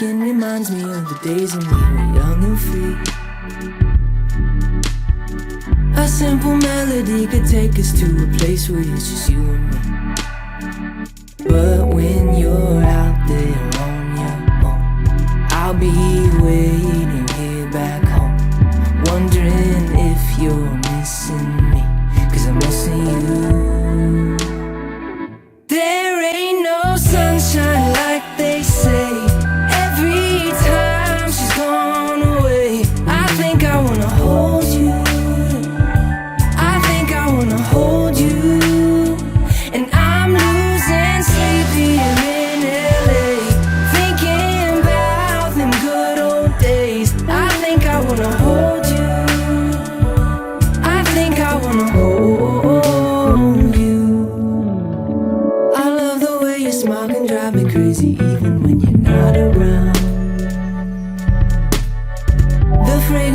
skin reminds me of the days when we were young and free. A simple melody could take us to a place where it's just you and me. But when you're out there on your own, I'll be waiting here back home, wondering if you're missing me, 'cause I'm missing you. There ain't no sunshine like they say. Every time she's gone away, I think I wanna hold you. I think I wanna hold you. And I'm losing sleep here in LA, thinking about them good old days. I think I wanna hold you. I think I wanna hold you. I love the way your smile can drive me crazy even when you're not around. The fragrance